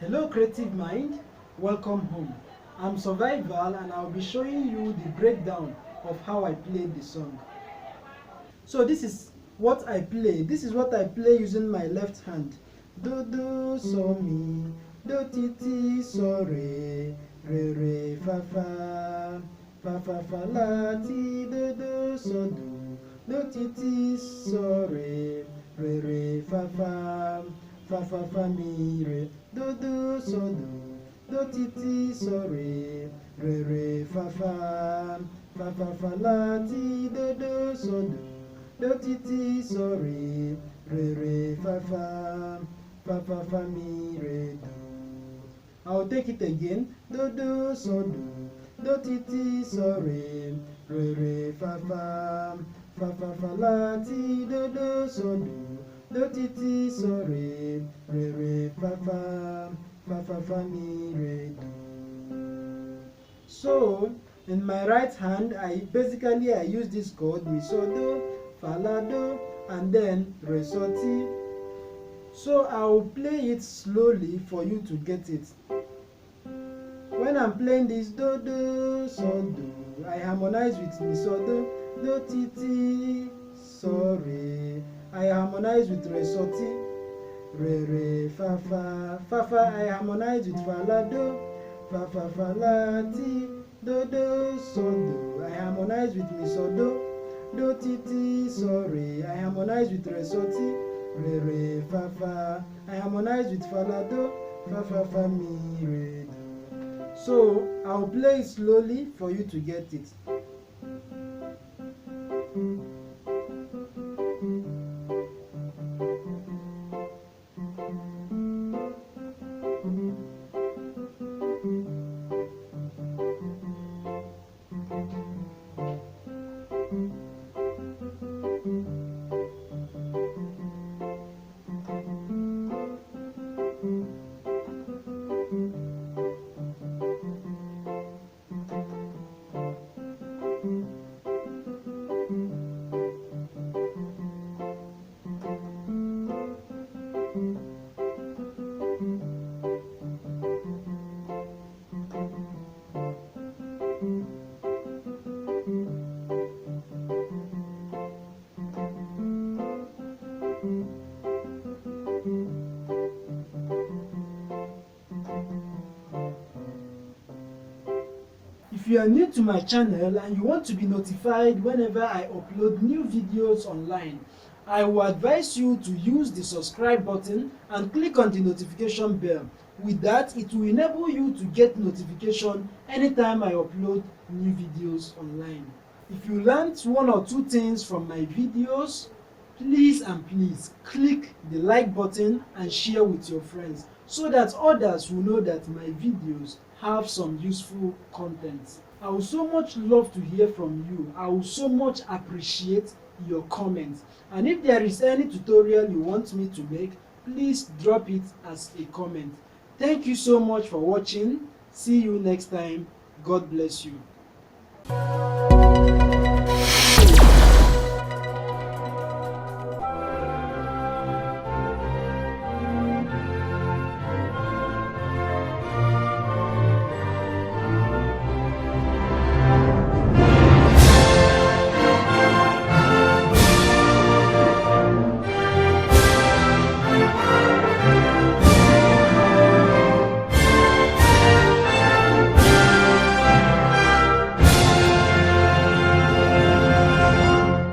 Hello creative mind, welcome home. I'm Survival and I'll be showing you the breakdown of how I played the song. So this is what I play. This is what I play using my left hand. Do do so mi, do ti ti so re, re fa fa, fa fa fa la ti do so do ti ti so re, re fa fa. Fa fa fa mi re do so do ti ti so re fa fa la ti do so do ti ti so re fa fa mi re do. I'll take it again. Do so do ti ti so re fa fa la ti do so do ti ti so re fa mi re do. So in my right hand, I use this chord mi so do, fa la do, and then re so ti. So I'll play it slowly for you to get it. When I'm playing this do so do, I harmonize with mi so do ti ti so re. I harmonize with re so ti, re fa fa. I harmonize with fa fa la ti do so do. I harmonize with mi so do ti ti so re. I harmonize with re so ti, re fa. I harmonize with fa la do, fa mi re do. So I'll play it slowly for you to get it. If you are new to my channel and you want to be notified whenever I upload new videos online, I will advise you to use the subscribe button and click on the notification bell. With that, it will enable you to get notification anytime I upload new videos online. If you learned one or two things from my videos, please click the like button and share with your friends so that others will know that my videos have some useful content. I would so much love to hear from you. I would so much appreciate your comments. And if there is any tutorial you want me to make, please drop it as a comment. Thank you so much for watching. See you next time. God bless you.